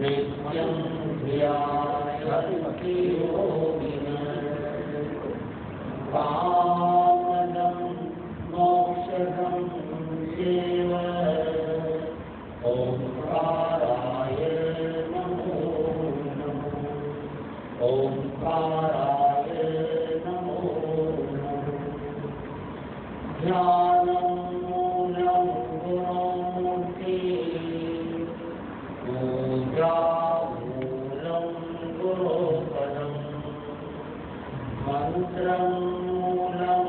नित्यं ध्यायन्ति योगिनः कामदं मोक्षदं चैव ओंकाराय नमो नमः। ओंकाराय नमो नमः। ध्यानं मूलं गुणमूर्ति पूजा मूलं गुरुपदम् मंत्रं मूलं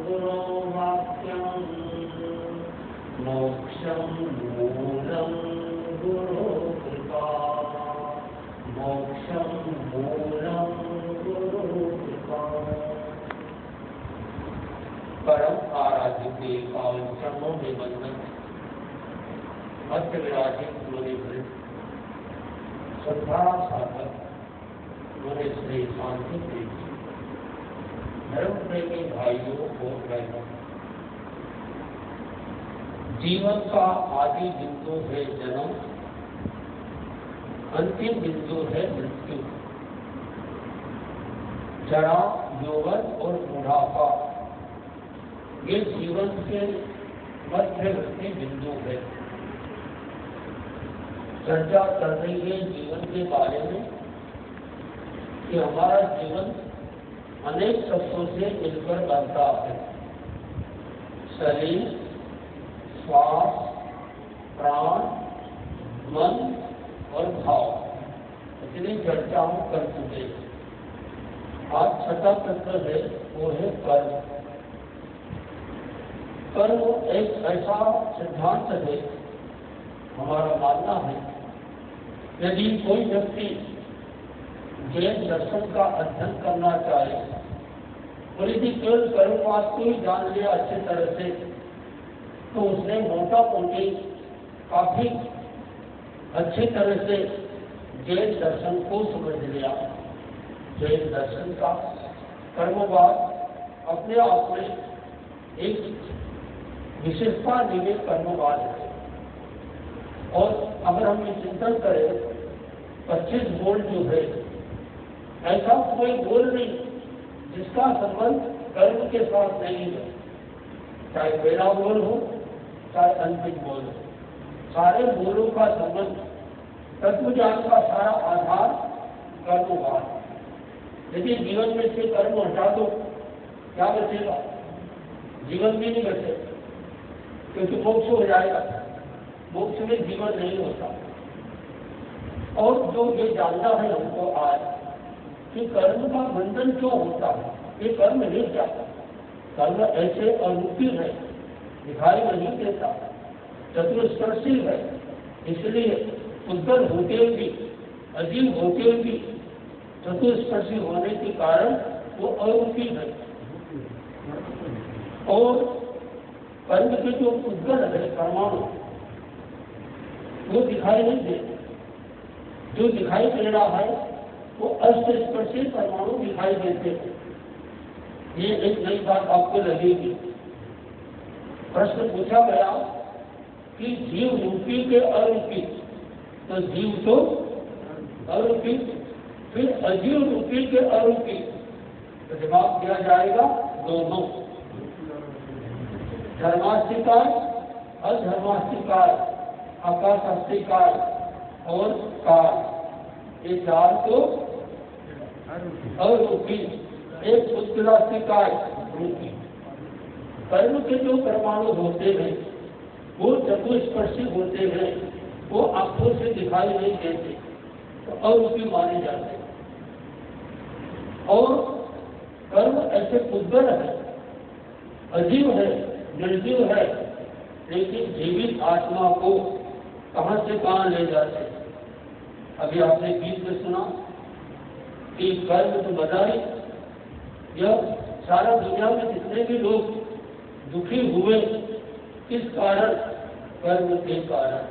गुरुवाक्यं मोक्षं मूलं गुरुकृपा मोक्षं मूलं गुरुकृपा। परम आराध्य पावन चरणों में वंदन। मध्य विराजित मुनिवृंद, श्रद्धा साधक मुनि श्री शांति प्रेमी धर्म प्रेमी भाइयों और बहनों, जीवन का आदि बिंदु है जन्म, अंतिम बिंदु है मृत्यु। जरा, यौवन और बुढ़ापा ये जीवन के मध्यवर्ती बिंदु है। चर्चा कर रही है जीवन के बारे में कि हमारा जीवन अनेक तत्वों से मिलकर बनता है। शरीर, श्वास, प्राण, मन और भाव, इतनी चर्चाओं कर चुके। आज छठा तत्व है, वो है कर्म। कर्म एक ऐसा सिद्धांत है, हमारा मानना है, यदि कोई व्यक्ति जैन दर्शन का अध्ययन करना चाहे और यदि केवल कर्मवाद को ही जान लिया अच्छी तरह से, तो उसने मोटा मोटी काफी अच्छी तरह से जैन दर्शन को समझ लिया। जैन दर्शन का कर्मवाद अपने आप में एक विशेषता निवेश कर्मवाद है। और अगर हम ये चिंतन करें, 25 गोल जो है, ऐसा कोई गोल नहीं जिसका संबंध कर्म के साथ नहीं है। चाहे पहला गोल हो, चाहे अंतिम गोल हो, सारे गोलों का संबंध, तत्वज्ञान का सारा आधार कर्मवाद। यदि जीवन में से कर्म हटा दो, क्या बचेगा? जीवन भी नहीं बचेगा, क्योंकि मोक्ष हो जाएगा। मोक्ष में जीवन नहीं होता। और जो ये जानना है हमको आज कि कर्म का बंधन क्यों होता है, ये कर्म नहीं जाता। कर्म ऐसे अरूपी है, दिखाई नहीं देता, चतुस्पर्शी है, इसलिए उद्धर होते भी, अजीब होते भी, चतुस्पर्शी होने के कारण वो अरूपी है। और कर्म के जो उद्गल है, परमाणु, वो दिखाई नहीं देते। जो दिखाई दे रहा है वो अष्टस्पर्शी परमाणु दिखाई देते हैं। ये एक नई बात आपको लगेगी। प्रश्न पूछा गया कि जीव रूपी के अरूपी, तो जीव तो अरूपी, फिर अजीव रूपी के अरूपी, तो जवाब दिया जाएगा दोनों। धर्मास्तिकाय, अधर्मास्तिकाय, आकाशास्तिकाय और काल, ये चार तो अरूपी, एक पुष्कलास्तिकाय रूपी। कर्म के जो परमाणु होते हैं वो चतुस्पर्शी होते हैं, वो आंखों से दिखाई नहीं देते, तो अरूपी माने जाते हैं। और कर्म ऐसे उद्गल है, अजीव है, निर्जीव है, लेकिन जीवित आत्मा को कहां से कहां ले जाते हैं। अभी आपने गीत में सुना कि कर्म तो बधाई, यह सारा दुनिया में जितने भी लोग दुखी हुए किस कारण? कर्म के कारण।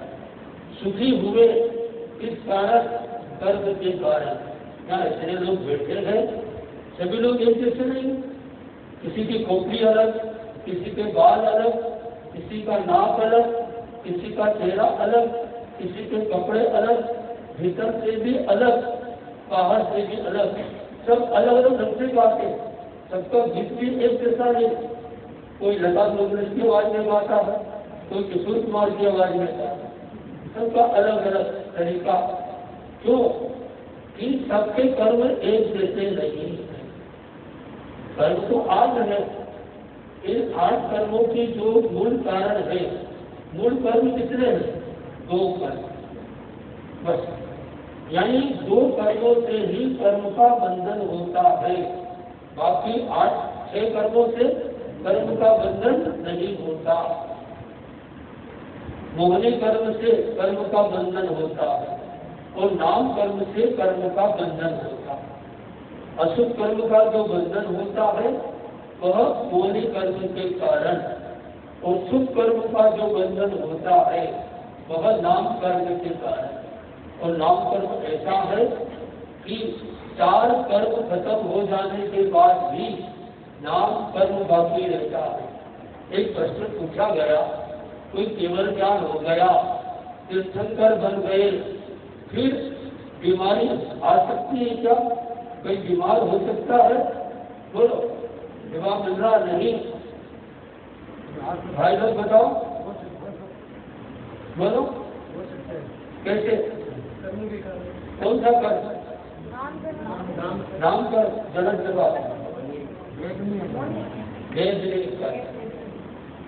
सुखी हुए किस कारण? कर्म के कारण। क्या इतने लोग बैठे हैं, सभी लोग एक जैसे नहीं, किसी की खोपड़ी अलग, किसी के बाल अलग, किसी का नाक अलग, किसी का चेहरा अलग, किसी के कपड़े अलग, भीतर से भी अलग, बाहर से भी अलग, सब अलग अलग ढंग से गाते, सबका गीत भी एक जैसा नहीं। कोई लता मंगेशकर की आवाज में गाता है, कोई किशोर कुमार की आवाज में गाता है, सबका अलग अलग तरीका। क्यों? कि सबके कर्म एक जैसे नहीं है। कर्म तो 8 है, इन 8 कर्मों की जो मूल कारण है, मूल कर्म कितने हैं? 2 कर्म बस। यानी 2 कर्मों से ही कर्म का बंधन होता है, बाकी 6 कर्मों से कर्म का बंधन नहीं होता। मोहनी कर्म से कर्म का बंधन होता है और नाम कर्म से कर्म का बंधन होता है। अशुभ कर्म का जो बंधन होता है वह मोहनी कर्म के कारण, और शुभ कर्म का जो बंधन होता है वह नाम कर्म के कारण। और नाम कर्म ऐसा है कि 4 कर्म खत्म हो जाने के बाद भी नाम कर्म बाकी रहता है। एक प्रश्न पूछा गया, कोई केवल ज्ञान हो गया, तीर्थंकर बन गए, फिर बीमारी आ सकती है क्या? कोई बीमार हो सकता है? बोलो, जवाब मिल रहा नहीं। भाई लोग बताओ, बोलो कैसे? कौन सा कर? नाम कर, गलत जवाब। वेद कर।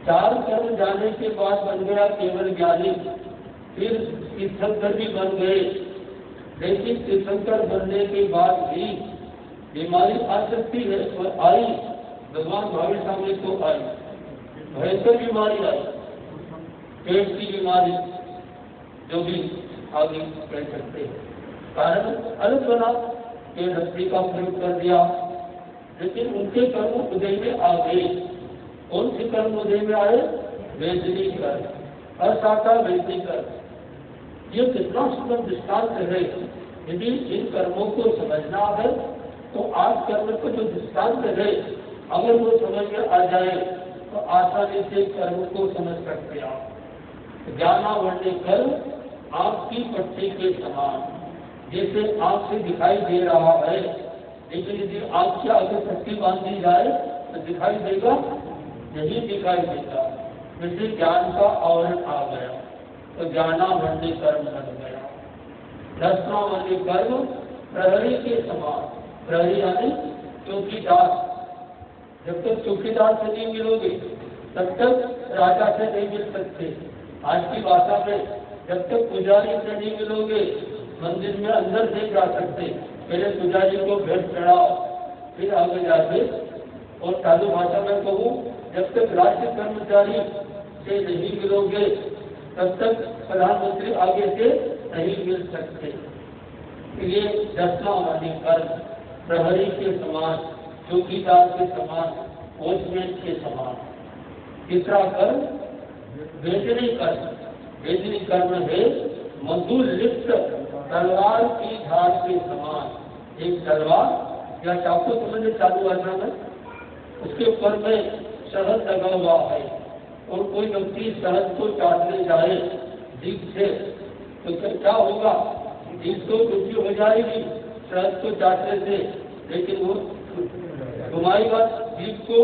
4 कर्म जाने के बाद बन गया केवल ज्ञानी, फिर तीर्थंकर भी बन गए, लेकिन तीर्थंकर बनने के बाद भी बीमारी आ सकती है। और आई, भगवान भावी सामने तो आई, भयंकर बीमारी आई, पेट की बीमारी, जो भी आगे कह सकते हैं। कारण अलग बना के रस्सी का प्रयोग कर दिया, लेकिन उनके कर्म उदय में आ गए। कौन से कर्म उदय में आए? वेदनी कर्म, असाका वेदनी कर्म। ये कितना सुंदर दृष्टांत है। यदि इन कर्मों को समझना है तो 8 कर्म को जो दृष्टांत है, अगर वो समझ में आ जाए तो आसानी से कर्म को समझ सकते हैं आप। ज्ञानावर्ण कर्म आंख की पट्टी के समान, जैसे आंख से दिखाई दे रहा है, लेकिन यदि आंख की आगे पट्टी बांध दी जाए तो दिखाई देगा? नहीं दिखाई देगा। जैसे ज्ञान का आवरण आ गया तो ज्ञानावर्ण कर्म बन गया। दर्शनावर्ण कर्म प्रहरी के समान, प्रहरी यानी चौकीदार। जब तक चौकीदार से नहीं मिलोगे तब तक राजा से नहीं मिल सकते। आज की भाषा में जब तक पुजारी से नहीं मिलोगे मंदिर में अंदर नहीं जा सकते। पहले पुजारी को भेंट चढ़ाओ, फिर आगे जाके। और साधु भाषा में कहूँ, जब तक राज्य कर्मचारी से नहीं मिलोगे तब तक प्रधानमंत्री आगे से नहीं मिल सकते। ये दर्शनावर्ण कर्म प्रहरी के समान, चौकीदार के समान, वॉचमैन के समान। तीसरा कर्म वेदनी कर्म। वेदनी कर्म है मधुर लिप्त तलवार की धार के समान। एक तलवार या चाकू समझे चालू भाषा में, उसके ऊपर में शहद लगा हुआ है और कोई व्यक्ति शहद को काटने जाए जीभ से तो क्या होगा? जीभ तो दुखी हो जाएगी शहद को चाटने से, लेकिन वो घुमाएगा जीभ को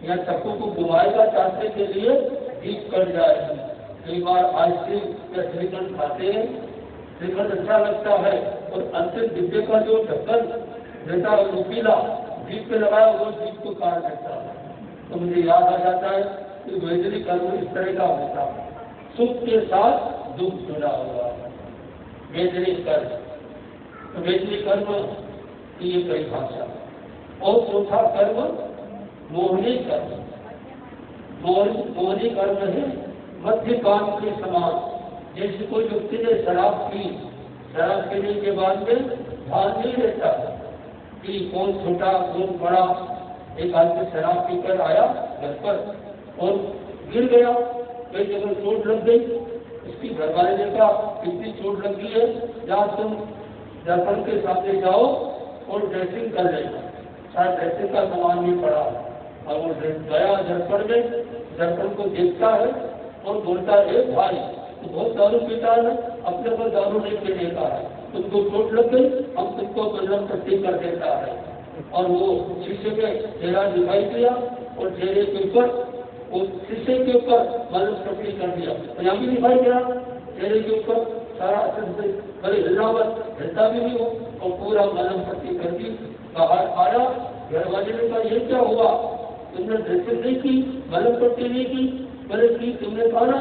या चाकू को घुमाएगा चाटने के लिए, जीभ कट जाएगी। कई बार आइसक्रीम या श्रीखंड खाते हैं, श्रीखंड अच्छा लगता है और अंतिम डिब्बे का जो ढक्कन रहता है नुकीला जीभ पे लगाया वो जीभ को काट देता है। तो मुझे याद आ जाता है कि वेदनी कर्म इस तरह का होता है, सुख के साथ दुख जुड़ा हुआ है। वेदनी कर्म, तो वेदनी कर्म की ये कई भाषा। और चौथा कर्म मोहनी कर्म। मोहनी कर्म है मद्यपान के समान। जैसे कोई व्यक्ति ने शराब पी, शराब पीने के बाद में ध्यान नहीं रहता कि कौन छोटा कौन बड़ा। एक आदमी शराब पीकर आया घर पर और गिर गया, कई जगह चोट लग गई। उसकी घरवाले ने कहा कितनी चोट लगी है, या तुम दर्पण के सामने जाओ और ड्रेसिंग कर लेना। शायद ड्रेसिंग का सामान भी पड़ा और वो गया दर्पण में, दर्पण को देखता है और बोलता है भाई तो बहुत दारू पीता है, अपने पर दारू नहीं पीने का है, तुमको चोट लग गई, हम तुमको मलहम पट्टी कर देता है। और वो शीशे में चेहरा दिखाई दिया और चेहरे के ऊपर, वो शीशे के ऊपर मलहम पट्टी कर दिया। तो यहाँ भी दिखाई दिया चेहरे के ऊपर सारा बड़े हिलावत, हिलता भी नहीं हो, और पूरा मलहम पट्टी कर दी। बाहर आया, घर वाले ने कहा ये क्या हुआ, तुमने ड्रेसिंग नहीं की, मलहम पट्टी नहीं की? बोले की तुमने कहा ना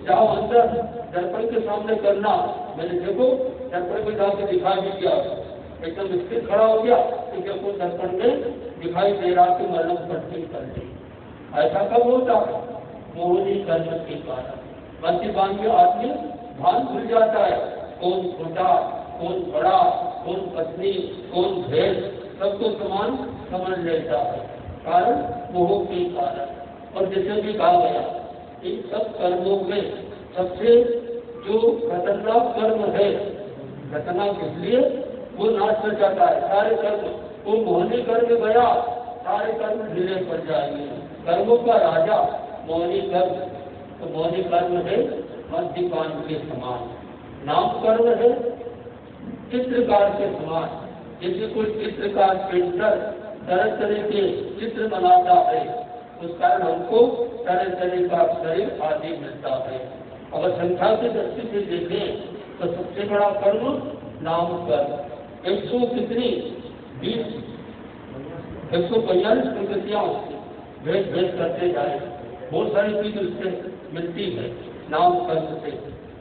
जाओ अंदर दर्पण के सामने करना। मैंने देखो दर्पण में जाके दिखा भी दिया, एकदम स्थिर खड़ा हो गया, तो देखो दर्पण में दिखाई दे रहा कि मलहम पट्टी कर दी। ऐसा कब होता? मोहनी कर्म के कारण। बंसी बांध के आदमी भान भूल जाता है, कौन छोटा, कौन बड़ा, कौन पत्नी, कौन भेद, सबको समान समझ लेता है, कारण मोह के कारण। और जैसे भी कहा गया, इन सब कर्मों में सबसे जो खतरनाक कर्म है, खतरनाक इसलिए वो नाश कर जाता है सारे कर्म। वो मोहनी कर्म गया, सारे कर्म ढीले पड़ जाएंगे। कर्मों का राजा मोहनी कर्म, तो मोहनी कर्म है मद्यपान के समान। नाम कर्म है चित्रकार के समान। जैसे कोई चित्रकार पेंटर तरह तरह के चित्र बनाता है, उस कारण हमको तरह तरह का शरीर आदि मिलता है। अगर संख्या की दृष्टि से देखें तो सबसे बड़ा कर्म नाम कर्म। 142 प्रकृतियां भेद भेद करते जाए, बहुत सारी चीज उससे मिलती है नाम कर्म से।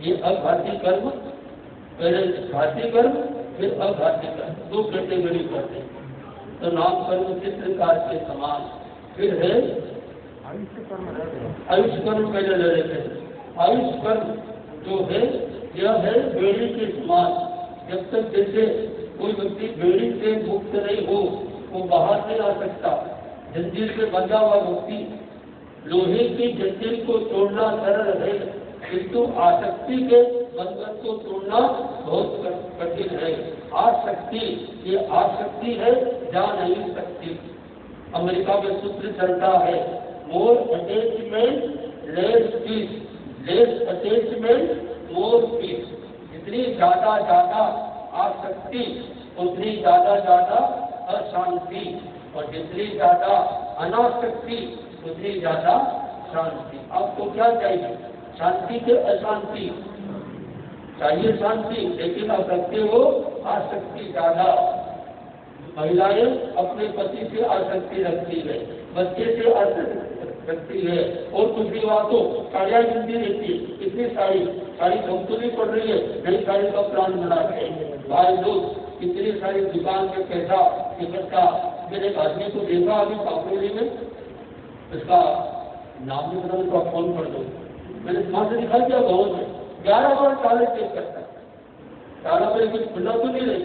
ये अघाती कर्म, पहले घाती कर्म फिर अघाती कर्म, दो कैटेगरी करते। तो नाम कर्म चित्रकार के समान। फिर है आयुष कर्म, पहले ले लेते हैं। आयुष कर्म जो है यह है बेड़ी के समान। जब तक जैसे कोई व्यक्ति बेड़ी से मुक्त नहीं हो वो बाहर नहीं आ सकता। जंजीर से बंधा हुआ व्यक्ति, लोहे की जंजीर को तोड़ना सरल है, किंतु आसक्ति के बंधन को तोड़ना बहुत कठिन है। आसक्ति, ये आसक्ति है, जा नहीं सकती। अमेरिका में सूत्र चलता है, more attachment less peace, less attachment more peace. जितनी ज्यादा ज्यादा आसक्ति उतनी ज्यादा ज्यादा अशांति, और जितनी ज्यादा अनासक्ति उतनी ज्यादा शांति। आपको क्या चाहिए, शांति के अशांति? चाहिए शांति, लेकिन आप रखते हो आसक्ति ज्यादा। महिलाएं अपने पति से आसक्ति रखती है, बच्चे से आसक्ति रखती है, और कुछ भी हुआ तो साड़ियाँ मिलती रहती है। इतनी साड़ी हमको नहीं पड़ रही है, नई साड़ी का प्लान बनाते हैं भाई लोग। इतनी सारी दुकान में पैसा इकट्ठा। मैंने एक आदमी को देखा अभी काकोली में, इसका नाम भी बता, उसका फोन कर दो। मैंने वहां से दिखा दिया गाँव में 11 बार ताले चेक करता है, ताला पर कुछ खुला तो नहीं रही,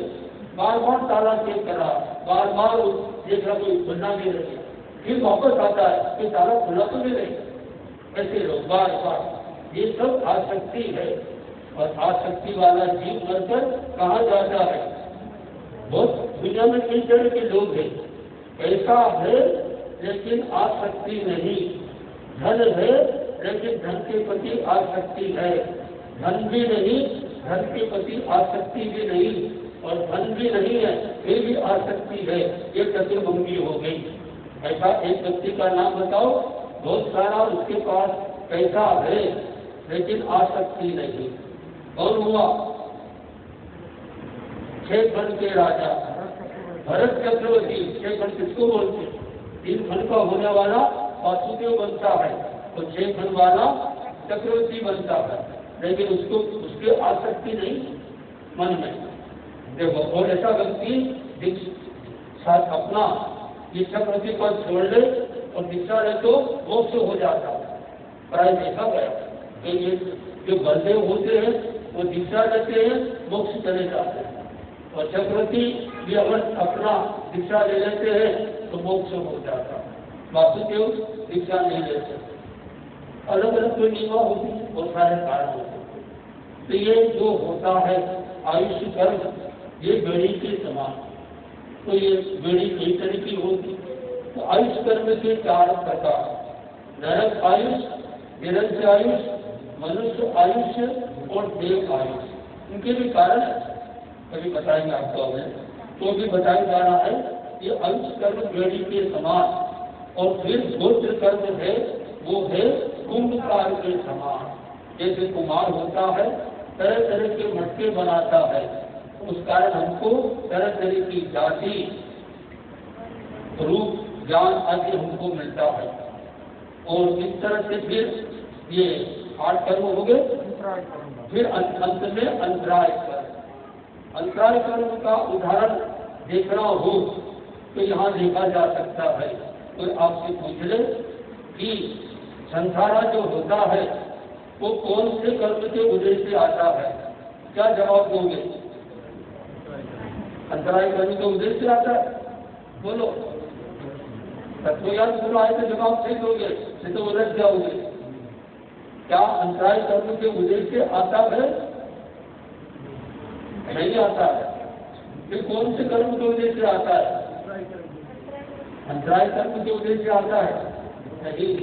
बार बार ताला चेक करा, बार बार देखा कोई खुलना नहीं रही, फिर वापस आता है कि ताला खुला तो नहीं रही। ऐसे लोग बार बार, ये सब आसक्ति है। और आसक्ति वाला जीव मरकर कहाँ जाता है? बहुत दुनिया में कई तरह के लोग हैं, पैसा है लेकिन आसक्ति नहीं, धन है लेकिन धन के प्रति आसक्ति है, धन भी नहीं, धन के प्रति आसक्ति भी नहीं, और धन भी नहीं है फिर भी आसक्ति है। ये चतुर्भुंगी हो गई। ऐसा एक व्यक्ति का नाम बताओ, बहुत सारा उसके पास पैसा है लेकिन आसक्ति नहीं। कौन हुआ? 6 खंड के राजा भरत चक्रवर्ती। 6 खंड किसको बोलते? 3 खंड का होने वाला वासुदेव बनता है, तो 6 खंड वाला चक्रवर्ती बनता है, लेकिन उसको उसके आसक्ति नहीं मन में। देखो, और ऐसा व्यक्ति साथ अपना ये चक्रवर्ती पद छोड़ ले और दीक्षा ले तो मोक्ष हो जाता है। प्राय देखा गया कि ये जो बलदेव होते हैं वो दीक्षा लेते हैं, मोक्ष चले जाते हैं, और चक्रवर्ती भी अगर अपना दीक्षा ले लेते हैं तो मोक्ष हो जाता है। वासुदेव दीक्षा नहीं लेते, अलग अलग कोई नियमा होती है, बहुत सारे कारण होते हैं। तो ये जो होता है आयुष कर्म, ये बेड़ी के समान। तो ये बेड़ी कई तरह की होती। तो आयुष कर्म के 4 प्रकार, नरक आयुष, निरंतर आयुष, मनुष्य आयुष और देव आयुष। इनके भी कारण है। कभी बताएंगे आपको हमें, तो भी बताया जा रहा है कि अंश कर्म बेड़ी के समान, और फिर गोत्र कर्म है वो है कुंभकार के समान। जैसे कुमार होता है, तरह तरह के मटके बनाता है, उस कारण हमको तरह तरह की जाति, रूप, ज्ञान आदि हमको मिलता है। और इस तरह से फिर ये 8 कर्म हो गए। फिर अंत में अंतराय कर्म। अंतराय कर्म का उदाहरण देखना हो तो यहाँ देखा जा सकता है। तो आपसे पूछ ले कि संसारा जो होता है वो कौन से कर्म के उदय से आता है, क्या जवाब दोगे? अंतराय कर्म के उदय से आता है, बोलो। तत्वज्ञान पूरा आए तो जवाब सही दोगे, नहीं तो उलझ जाओगे। क्या अंतराय कर्म के उदय से आता है? नहीं आता है। फिर कौन से कर्म के उदय से आता है? अंतराय कर्म के उदय से आता है? नहीं,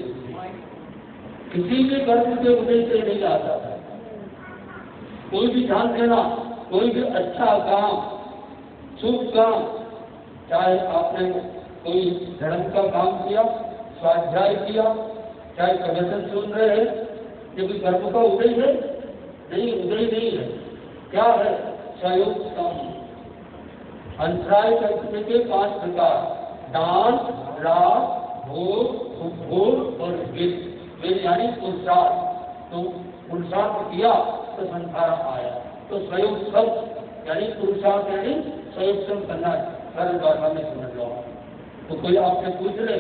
किसी भी कर्म के उदय से नहीं आता है। कोई भी ध्यान देना, कोई भी अच्छा काम, शुभ काम, चाहे आपने कोई धर्म का काम किया, स्वाध्याय किया, चाहे प्रवचन सुन रहे हैं, ये भी कर्म का उदय है? नहीं, उदय नहीं है। क्या है? संयुक्तम। अंतराय कर्म के 5 प्रकार: दान, राग, भोग, उपभोग और वित्त, यानी पुरुषार्थ। तो पुरुषार्थ किया तो संसार आया। तो संयुक्तम यानी पुरुषार्थ, यानी संयुक्तम करना, सरल भाषा में समझ लो। तो कोई आपसे पूछ ले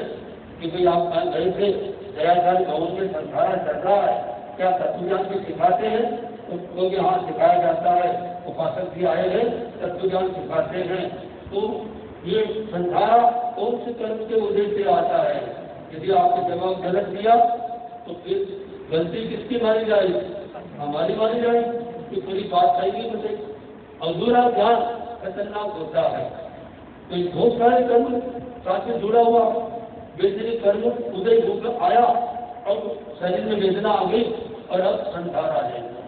कि भाई आप कहाँ गए थे, दयाधार गाँव में संसारा चल रहा है, क्या तत्वज्ञान भी सिखाते हैं? तो क्योंकि यहाँ सिखाया जाता है, उपासक भी आए हैं, तत्वज्ञान सिखाते हैं। तो ये संसारा कौन से कर्म के उदय से आता है? यदि आपने जवाब गलत दिया तो फिर गलती किसकी मानी जाएगी? हमारी मानी जाएगी कि पूरी बात सही नहीं बचे। अधूरा ज्ञान खतरनाक होता है। तो बहुत सारे कर्म साथ में जुड़ा हुआ वेदनी कर्म उदय होकर आया और शरीर में वेदना आ गई और अब संसार आ जाएगा,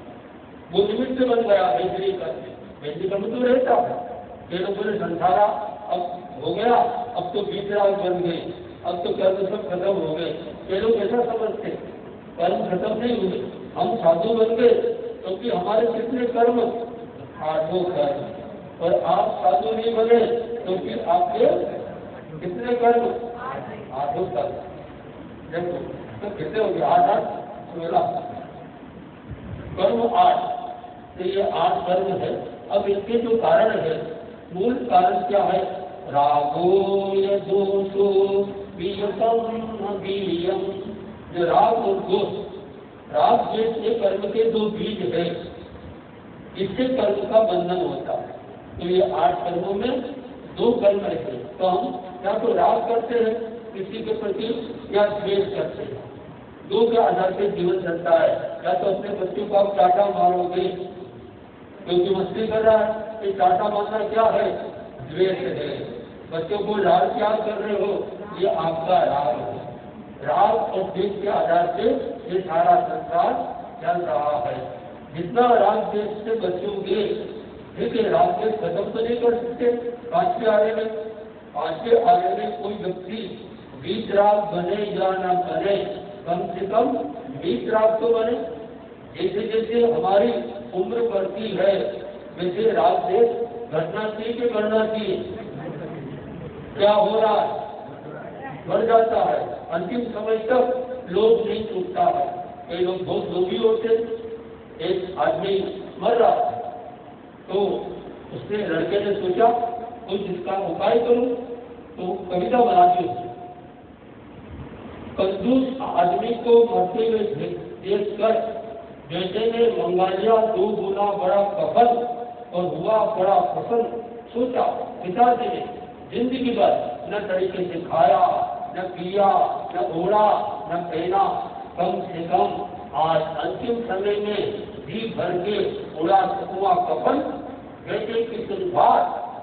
वो निमित्त बन गया वेदनी कर्म। वेदनी कर्म तो रहता है, ये लोग बोले संसारा अब हो गया, अब तो बीतराग बन गए, अब तो कर्म सब खत्म हो गए। ये लोग ऐसा समझते, कर्म खत्म नहीं हुए, हम साधु बन गए क्योंकि हमारे कितने कर्म? 8 कर्म। और आप साधु नहीं बने तो फिर आपके कितने कर्म? 8 कर्म। देखो तो कितने हो गए? 8 16 कर्म 8। तो ये 8 कर्म है। अब इसके जो कारण है, मूल कारण क्या है? रागो यदोषो बीजतम बीजम। जो राग और दोष, राग द्वेष ये कर्म के 2 बीज है, इससे कर्म का बंधन होता है। तो ये 8 कर्मों में 2 कर्म रहते हैं। तो हम या तो राग करते हैं किसी के प्रति या द्वेष करते हैं। 2 के आधार पर जीवन चलता है। या तो अपने बच्चों को आप चाटा मारोगे क्योंकि मस्ती कर रहा है, ये चाटा मारना क्या है? द्वेष है। बच्चों को लाड़ प्यार कर रहे हो, ये आपका राग है। राग और द्वेष के आधार से ये सारा संसार चल रहा है। जितना राग द्वेष से बचोगे, ठीक है, राग द्वेष खत्म तो नहीं कर सकते। 5वें आने में कोई व्यक्ति 20 राग बने या ना बने, कम से कम 20 राग तो बने। जैसे जैसे हमारी उम्र बढ़ती है वैसे राग द्वेष घटना चाहिए कि बढ़ना चाहिए? क्या हो रहा है? बढ़ जाता है। अंतिम समय तक लोभ नहीं छूटता है। कई लोग बहुत लोभी होते। एक आदमी मर रहा तो उसने, लड़के ने सोचा कुछ इसका उपाय करूं, तो कविता बना दी। कंजूस आदमी को मरते हुए देख कर बेटे ने मंगा लिया 2 गुना बड़ा कफन और हुआ बड़ा प्रसन्न। सोचा पिताजी ने जिंदगी भर न तरीके से खाया, न पिया, न ओढ़ा, न पहना, कम से कम आज अंतिम समय में जी भर के उड़ा हुआ कफन। बेटे की सुनवार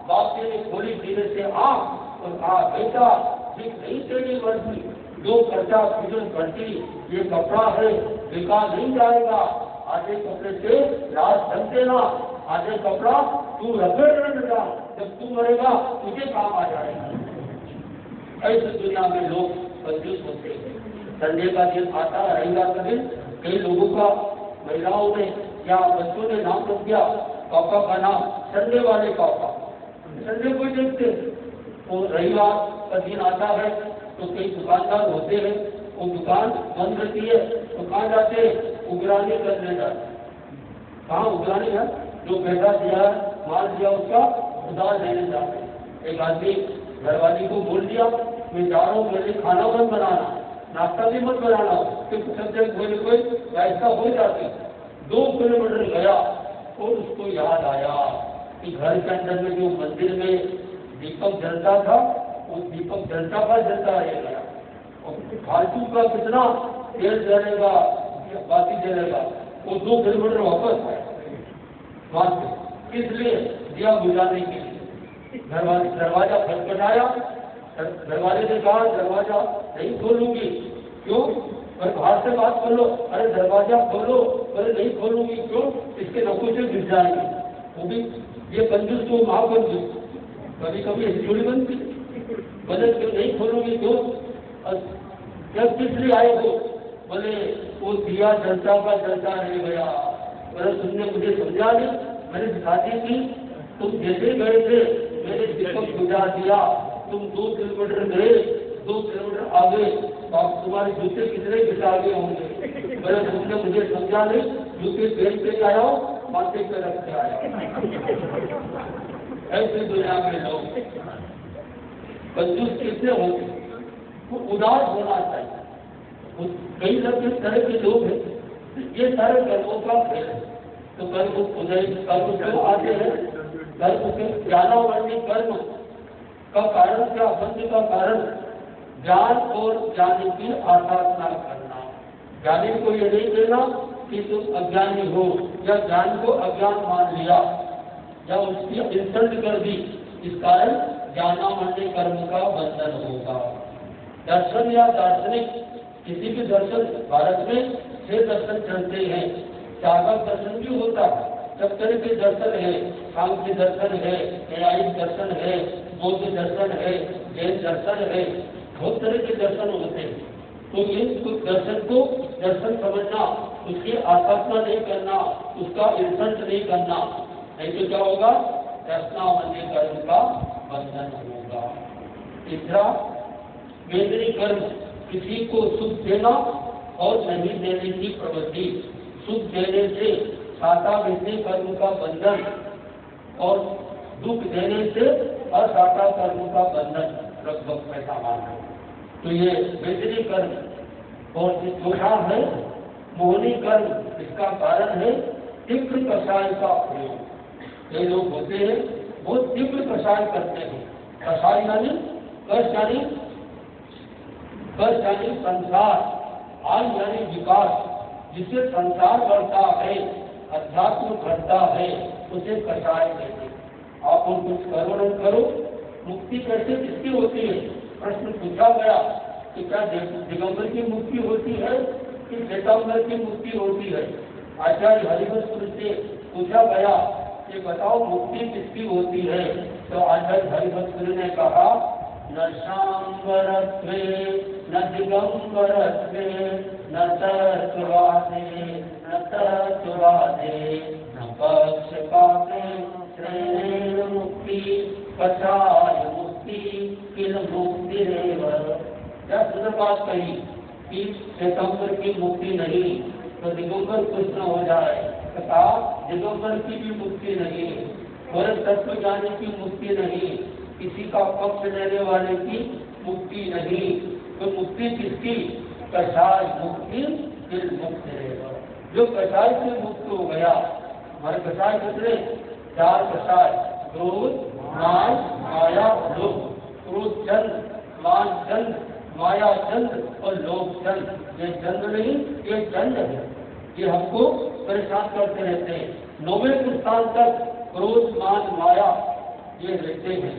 बाप ने खोली धीरे से आँख और कहा, बेटा ठीक नहीं तेरी मर्जी, जो खर्चा फिजूल करती, ये कपड़ा है बिका नहीं जाएगा, आधे कपड़े से रात ढक देना, आधे कपड़ा तू रगड़ जा, जब तू मरेगा तुझे काम आ जाएगा। ऐसे दुनिया में लोग कंजूस होते हैं। संडे का दिन आता, रविवार का दिन, कई लोगों का, महिलाओं ने या बच्चों ने नाम रख दिया पापा का नाम संडे वाले पापा। संडे को देखते, तो रविवार का दिन आता है तो कई दुकानदार होते हैं, वो दुकान बंद रहती है, तो कहाँ जाते, उगरानी करने जाते। कहाँ उगरानी है, जो पैसा दिया माल दिया उसका उधार देने जाते। एक आदमी घरवाली को बोल दिया मैं जा रहा हूँ, मेरे खाना मत बनाना, नाश्ता भी मत बनाना, क्योंकि सब कोई ऐसा हो जाती। 2 किलोमीटर गया और उसको याद आया कि घर के अंदर में जो मंदिर में दीपक जलता था, वो दीपक जलता रह गया, और फालतू का कितना तेल जलेगा, बाती जलेगा। वो 2 किलोमीटर वापस आया वहां से, इसलिए दिया बुझाने के लिए दरवाजा खटखटाया। दरवाजे ने कहा दरवाजा नहीं खोलूंगी, क्यों, पर बाहर से बात कर लो। अरे दरवाजा खोलो, अरे नहीं खोलूंगी, क्यों, इसके नकुचे गिर जाएंगे। वो भी ये कंजूस को महाकंजूस, कभी कभी ऐसी जोड़ी बनती, बोले क्यों नहीं खोलूंगी, क्यों, जब किसलिए आए हो, बोले वो दिया जलता रह गया। बोले तुमने मुझे समझा नहीं, मैंने शादी की, तुम जैसे गए थे मैंने दीपक बुझा दिया, तुम 2 किलोमीटर गए, 2 किलोमीटर आगे, तुम्हारे जूते कितने घिसा आगे होंगे। बोले तुमने मुझे समझा नहीं, जूते पहन के आया हो, माथे पे रख के आया। ऐसे दुनिया में लोग कंजूस किसने होंगे, वो उदार होना चाहिए। कई तरह के लोग हैं, ये सारे कर्मों का फेल है। तो कर्म क्यों आते हैं, कर्म के ज्ञानावरणी कर्म का कारण क्या, बंध का कारण ज्ञान और ज्ञानी की आराधना करना। ज्ञानी को ये नहीं कहना कि तुम अज्ञानी हो, या ज्ञान को अज्ञान मान लिया या उसकी इंसल्ट कर दी, इस कारण ज्ञानावरणी कर्म का बंधन होगा। दर्शन या दार्शनिक, किसी भी दर्शन, भारत में 6 दर्शन चलते हैं। जागृत दर्शन भी होता है, सब तरह के दर्शन है, सांख्य दर्शन है, न्यायिक दर्शन है, बौद्ध दर्शन है, जैन दर्शन है, बहुत तरह के दर्शन होते हैं। तो इन दर्शन को दर्शन समझना, उसकी आस्थापना नहीं करना, उसका इंसल्ट नहीं करना, नहीं तो क्या होगा, दर्शनावली कर्म का बंधन होगा। तीसरा, वेदनी कर्म, किसी को सुख देना और नहीं देने की प्रवृत्ति। सुख देने से साता वेदनी कर्म का बंधन, और दुख देने से असाता कर्म का बंधन लगभग ऐसा मानना। तो ये वेदनी कर्म। और चौथा है मोहनी कर्म, इसका कारण है तीव्र कषाय का प्रयोग। कई लोग होते हैं वो तीव्र कषाय करते हैं। कषाय यानी कष यानी संसार, आय यानी विकास, जिससे संसार बढ़ता है, अध्यात्म बढ़ता है, उसे कषाय कहते हैं। आप उन कुछ करो न करो, मुक्ति कैसे किसकी होती है, प्रश्न पूछा गया कि क्या दिगंबर की मुक्ति होती है कि श्वेतांबर की मुक्ति होती है। आचार्य हरिवंश से पूछा गया कि बताओ मुक्ति किसकी होती है, तो आचार्य हरिवंश ने कहा न शांबरत्वे न दिगंबरत्वे न तत्वादे न तत्वादे न पक्षपाते श्रेण मुक्ति कषाय मुक्ति किल मुक्तिरेव। क्या सुंदर बात कही कि श्वेतांबर की मुक्ति नहीं तो दिगंबर कुछ न हो जाए, तथा दिगंबर की भी मुक्ति नहीं, और तत्वज्ञानी की मुक्ति नहीं, किसी का पक्ष लेने वाले की मुक्ति नहीं। तो मुक्ति किसकी, कषाय मुक्ति किल मुक्तिरेव। जो कषाय से मुक्त हो गया, हमारे कषाय कितने, 4 कषाय, क्रोध मान माया लोभ। क्रोध चंद, मान चंद, माया चंद और लोभ चंद। ये चंद नहीं, ये चंद है, ये हमको परेशान करते रहते हैं। 9वें पुरुषान तक क्रोध मान माया ये रहते हैं।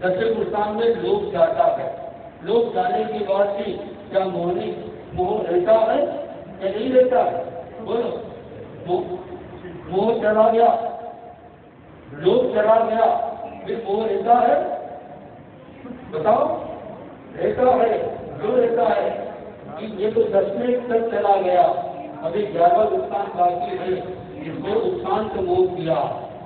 10वें पुरुषान में लोभ जाता है। लोभ जाने के बाद भी क्या मोह रहता है या नहीं रहता है, बोलो। मोह चला गया, लोभ चला गया, फिर वो रहता है, बताओ, रहता है, जो रहता है कि ये तो 10वें तक चला गया, अभी 11वां स्थान बाकी है, इसमें उत्थान को मोह किया,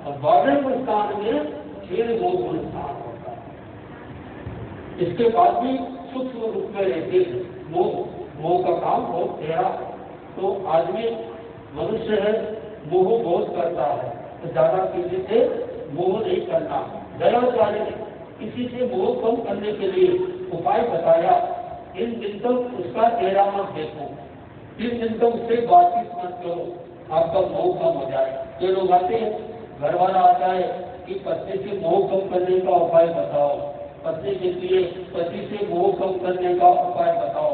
और 12वें स्थान में फिर मोह स्थान होता है। इसके बाद भी सूक्ष्म रूप में रहते मोह का काम बहुत गहरा। तो आदमी मनुष्य है, मोह बहुत करता है, तो ज्यादा किसी से मोह नहीं करना। दयाचार्य ने किसी से मोह कम करने के लिए उपाय बताया, इन दिन तक उसका चेहरा मत देखो, 3 दिन तक उससे बातचीत मत करो, आपका मोह कम हो जाए। ये लोग आते हैं, घर वाला आता है कि पत्नी से मोह कम करने का उपाय बताओ, पत्नी के लिए पति से मोह कम करने का उपाय बताओ,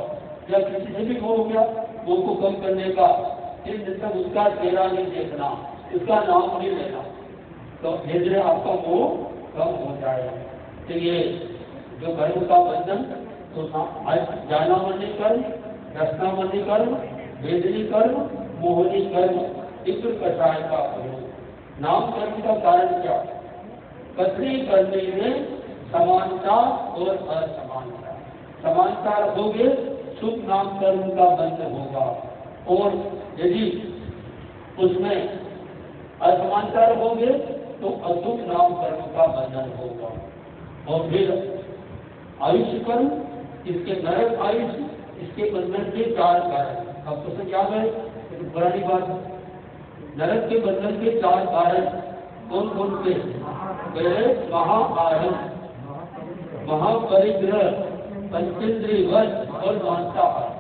या किसी से भी मोह हो गया, मोह को कम करने का 3 दिन तक उसका चेहरा नहीं देखना, उसका नाम नहीं लेना, तो धीरे धीरे आपका मोह कम हो जाए। तो ये जो कर्म का बंधन, तो जाना मनी कर्म, रचना मनी कर्म, वेदनी कर्म, मोहनी कर्म, इत्र कषाय का प्रयोग। नाम कर्म का कारण क्या? कथनी करने में समानता और असमानता। समानता रखोगे शुभ नाम कर्म का बंधन होगा, और यदि उसमें असमानता रखोगे तो अशुभ नाम कर्म का बंधन होगा। और फिर आयुष्य कर्म, इसके नरक आयुष्य, इसके बंधन के 4 कारण। अब तो सब याद है, पुरानी बात। नरक के बंधन के 4 कारण कौन कौन से? पहले महाआहार, महापरिग्रह, पंचेंद्रिय वश और मांसाहार।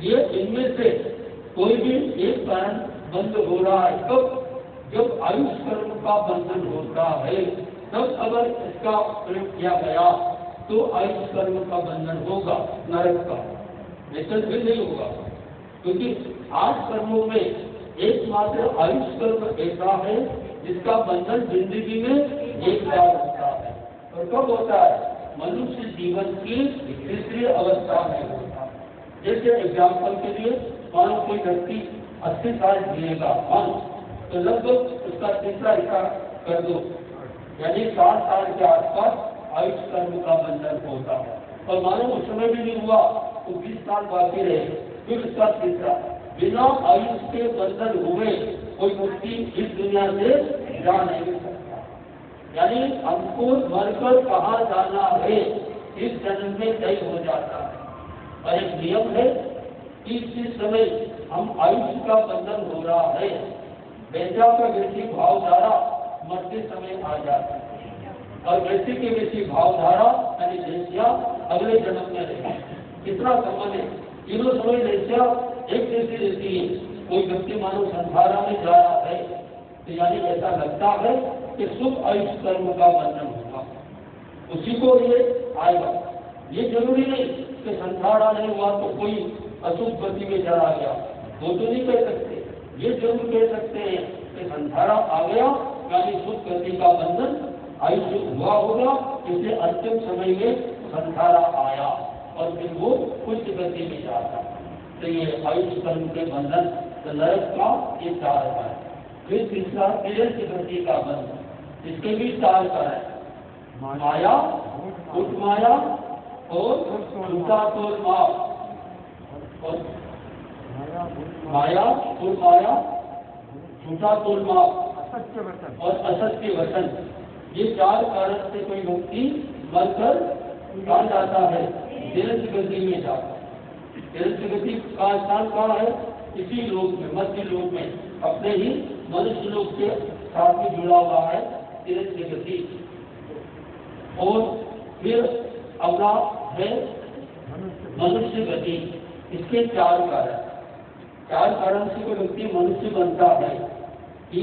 ये इनमें से कोई भी एक कारण बंद हो रहा है, तब जब आयुष कर्म का बंधन होता है, तब अगर इसका प्रयोग किया गया तो आयुष कर्म का बंधन होगा, नरक का, लेकिन भी नहीं होगा, क्योंकि 8 कर्मों में एकमात्र आयुष कर्म ऐसा है जिसका बंधन जिंदगी में एक बार होता है। और कब होता है? मनुष्य जीवन की 3री अवस्था में होता है। जैसे एग्जाम्पल के लिए, मानो कोई व्यक्ति 80 साल जिएगा, तो लगभग उसका 3रा हिस्सा कर दो, यानी 60 साल के आसपास आयुष कर्म का बंधन होता है। और मानो उस समय भी नहीं हुआ तो 20 साल बाकी रहे, फिर उसका 3रा। बिना आयुष के बंधन हुए कोई व्यक्ति इस दुनिया से जा नहीं सकता। यानी हमको मरकर कहाँ जाना है इस जन्म में तय हो जाता है। और एक नियम है कि जिस समय हम आयुष का बंधन हो रहा है, बेचा का वृद्धि भावधारा मरते समय आ जाती है, और वृद्धि की वृद्धि भावधारा यानी देशिया अगले जन्म में रहेगी। कितना संबंध है? तीनों समय देशिया एक जैसी रहती है। कोई व्यक्ति मानो संसारा में जा रहा है, तो यानी ऐसा लगता है कि शुभ आयुष कर्म का बंधन होगा, उसी को ये आएगा। ये जरूरी नहीं कि संसारा नहीं हुआ तो कोई अशुभ गति में चला गया, वो तो नहीं कह सकते। ये जरूर कह सकते हैं कि संसारा आ गया, यानी शुभ गति का बंधन आयुष्य हुआ होगा, इसलिए अंतिम समय में संसारा आया और फिर वो उच्च गति में जाता। तो ये आयुष कर्म के बंधन, तो नरक का ये 4 है। फिर 3रा की गति का बंधन, इसके भी 4 है, माया, उत्माया और झूठा तोल माप। और माया, उत्माया, झूठा तोल माप और असत्य वचन, ये 4 कारण से कोई व्यक्ति मरकर कहाँ जाता है? तीर्थ गति में जाता है। तीर्थ गति का स्थान कहाँ है? इसी लोक में, मध्य लोक में, अपने ही मनुष्य लोक के साथ में जुड़ा हुआ है तीर्थ गति। और फिर अगला है मनुष्य गति। इसके 4 कारण। 4 कारण से कोई व्यक्ति मनुष्य बनता है कि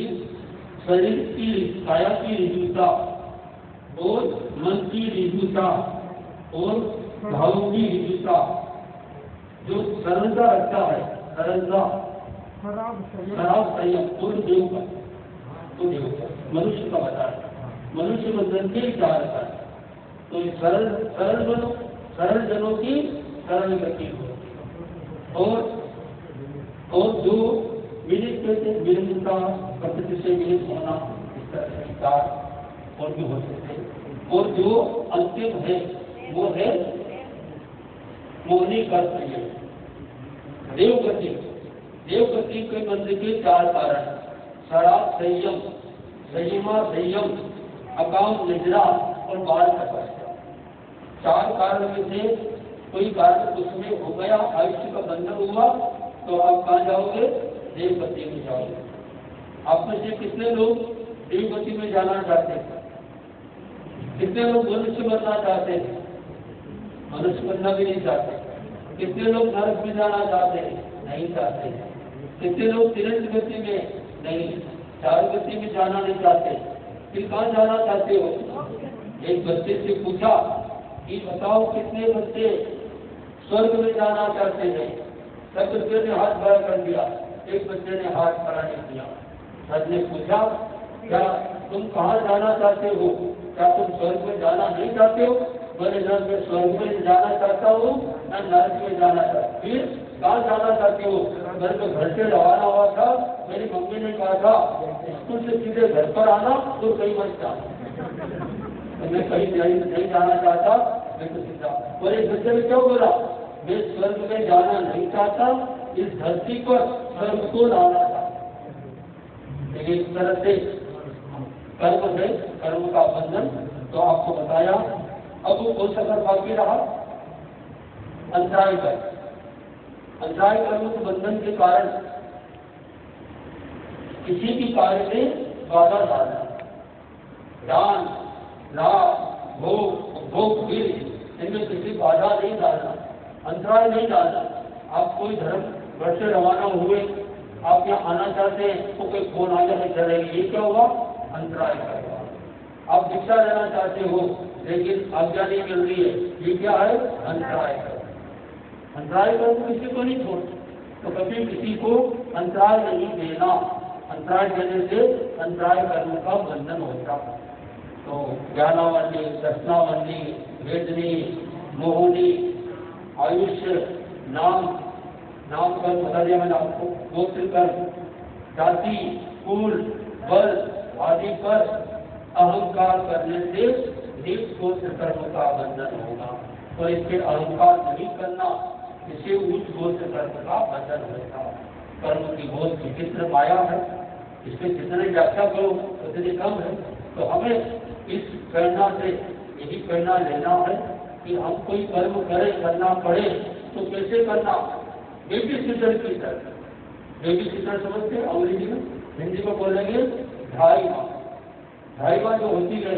शरीर की, काया की ऋजुता और मन की ऋजुता और भावों की ऋजुता, जो सरलता रखता है, सरलता, शराब संयम, पूर्ण देव का, तो मनुष्य का बता है। मनुष्य बंधन के 4 कारण। तो सरल बनो, सरल जनों की सरल गति हो, और जो विनित कहते विनिता, प्रकृति से विनित होना, इस तरह से चार और भी हो सकते हैं। और जो अंतिम है वो है मोहनी कर्म। देवगति, देवगति के बंद के चार कारण: शराब, संयम, संयमा, संयम, अकाम, निद्रा और बाल तपस्या। चार कारण में से कोई कारण उसमें हो गया, आयुष्य का बंधन हुआ, तो आप कहाँ जाओगे? देवगति में जाओगे। आप में से कितने लोग देवगति में जाना चाहते हैं? कितने लोग मनुष्य बनना चाहते हैं? मनुष्य बनना भी नहीं चाहते। कितने लोग नरक में जाना चाहते हैं? नहीं चाहते। कितने लोग तिरंज गति में? नहीं। चार गति में जाना नहीं चाहते। फिर कहाँ जाना चाहते हो? एक बच्चे से पूछा कि बताओ कितने बच्चे स्वर्ग में जाना चाहते हैं? सब बच्चे ने हाथ खड़ा कर दिया, एक बच्चे ने हाथ खड़ा नहीं किया। सर ने पूछा क्या तुम कहाँ जाना चाहते हो? क्या तुम स्वर्ग में जाना नहीं चाहते हो? बोले न मैं स्वर्ग में जाना चाहता हूँ न नरक में जाना चाहता। फिर कहाँ जाना चाहते हो? घर में घर से रवाना हुआ था, मेरी मम्मी ने कहा था स्कूल से सीधे घर पर आना तो कहीं मत जाना। तो मैं कहीं नहीं जाना चाहता, मैं तो सीधा। और एक बच्चे ने क्या बोला? मैं स्वर्ग में जाना नहीं चाहता, इस धरती पर स्वर्ग को लाना चाहता। एक तरह से कर्म है, कर्म का बंधन तो आपको बताया। अब वो कौन सा कर बाकी रहा? अंतराय कर्म। अंतराय कर्म के बंधन के कारण किसी भी कार्य में बाधा डालना, दान, लाभ, भोग, उपभोग, इनमें किसी बाधा नहीं डालना, अंतराय नहीं डालना। आप कोई धर्म घर से रवाना हुए, आप यहाँ आना चाहते हैं तो कोई फोन आ जाए चलेगी, ये क्या हुआ? अंतराय कर्म। आप दीक्षा लेना चाहते हो लेकिन आज्ञा नहीं मिल रही है, ये क्या है? अंतराय कर्म। अंतराय कर्म किसी को नहीं छोड़ते, तो कभी किसी को अंतराय नहीं देना। अंतराय देने से अंतराय कर्म का बंधन होता है। तो ज्ञानावली, दर्शनावली, वेदनी, मोहनी, आयुष्य, नाम, नाम कर्म बता दिया मैंने आपको, गोत्र कर्म, जाति, कुल, बल आदि पर अहंकार करने से नीच गोत्र कर्म का बंधन होगा। और इससे अहंकार नहीं करना, इसे उच्च गोत्र कर्म का बंधन होगा। कर्म की बहुत विचित्र माया है, इसमें जितने व्याख्या करो उतनी कम है। तो हमें इस प्रेरणा से यही प्रेरणा लेना है कि हम कोई कर्म करें, करना पड़े तो कैसे करना? बेबी सिटर की तरह। बेबी सिटर समझते हैं अंग्रेजी में? हिंदी में बोलेंगे ढाई माँ। ढाई माँ जो होती है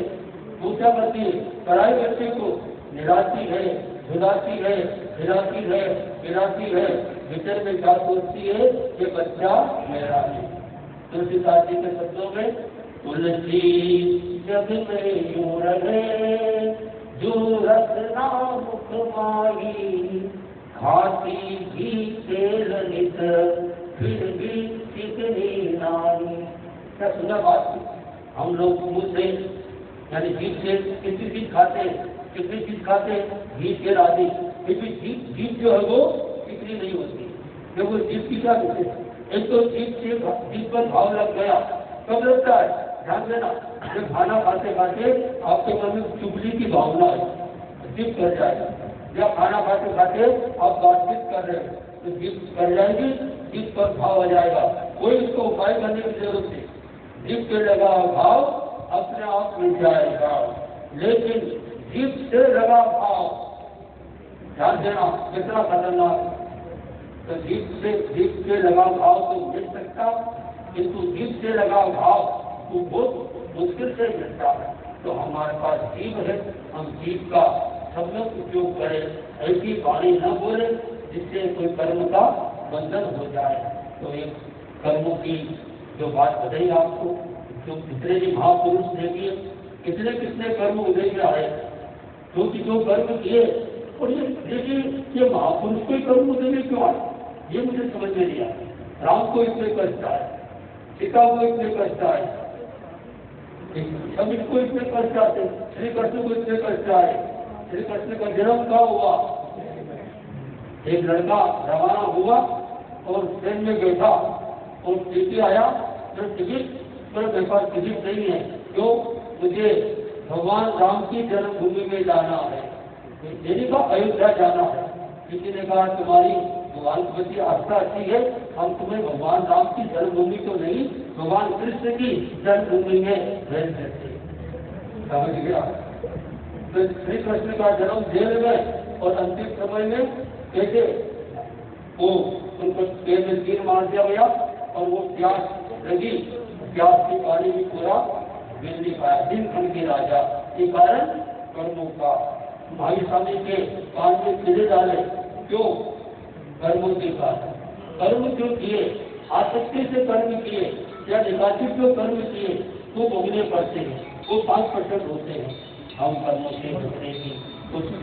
वो क्या करती है? पढ़ाई बच्चे को निराती है, झुलाती है, खिलाती है, पिलाती है, भीतर में क्या सोचती है? ये बच्चा मेरा है। तुलसीदास जी के शब्दों में, तुलसी जब में यूं रहे जो रत्ना मुख माही, खाती भी तेल नित फिर भी चिकनी नाई। क्या सुना बात? हम लोग मुंह से यानी जीभ से कितनी चीज खाते, कितनी चीज खाते? घी, तेल आदि। फिर भी जीभ जो है वो कितनी नहीं होती, क्योंकि जीभ की क्या होती है? एक तो जीभ पर भाव लग गया, कब लगता है? ध्यान देना, जब खाना खाते खाते आपके मन में चुगली की भावना है, जीभ कर जाएगा। या खाना खाते खाते आप बातचीत कर रहे हो तो जीभ कर जाएगी, जीभ पर भाव आ जाएगा। कोई इसको उपाय करने की जरूरत नहीं, जीभ पे लगा भाव अपने आप मिल जाएगा। लेकिन जीभ से लगा भाव, ध्यान देना कितना खतरनाक। तो जीभ से लगा भाव तो मिल सकता, किंतु जीभ से लगा भाव तो बहुत मुश्किल से मिलता है। तो हमारे पास जीभ है, हम जीभ का सब लोग उपयोग करें, ऐसी वाणी न बोले जिससे कोई कर्म का बंधन हो जाए। तो एक कर्मों की जो बात बताई आपको, जो कितने भी महापुरुष देखिए कितने कितने कर्म उदय में आए, क्योंकि जो कर्म किए। और ये देखिए ये महापुरुष को कर्म उदय में क्यों आए, ये मुझे समझ में नहीं आया। राम को इतने कष्ट आए, सीता को इतने कष्ट आए, सभी को इतने कष्ट आते, श्री कृष्ण को इतने कष्ट आए। श्री कृष्ण का जन्म कहाँ हुआ? एक लड़का रवाना हुआ और ट्रेन में बैठा और टीटी आया, तो टिकट मेरे पास टिकट नहीं है, क्यों मुझे भगवान राम की जन्मभूमि में जाना है, यदि का अयोध्या जाना है। किसी ने कहा तुम्हारी भगवान के प्रति आस्था अच्छी है, हम तुम्हें भगवान राम की जन्मभूमि तो नहीं, भगवान कृष्ण की जन्मभूमि में भेज देते। समझ गया? तो श्री कृष्ण का जन्म जेल में और अंतिम समय में कैसे वो उनको पेड़ में तीर मार दिया गया और वो प्यास लगी, प्यास की पानी भी पूरा मिल नहीं पाया। दिन खंड के राजा के कारण कर्मों का भाई स्वामी के कान में किले डाले, क्यों? कर्मों के कारण। कर्म क्यों किए? आसक्ति से कर्म किए या निकासिक क्यों कर्म किए तो भोगने पड़ते हैं, वो 5% होते हैं। हम कर्मों से बचने की कोशिश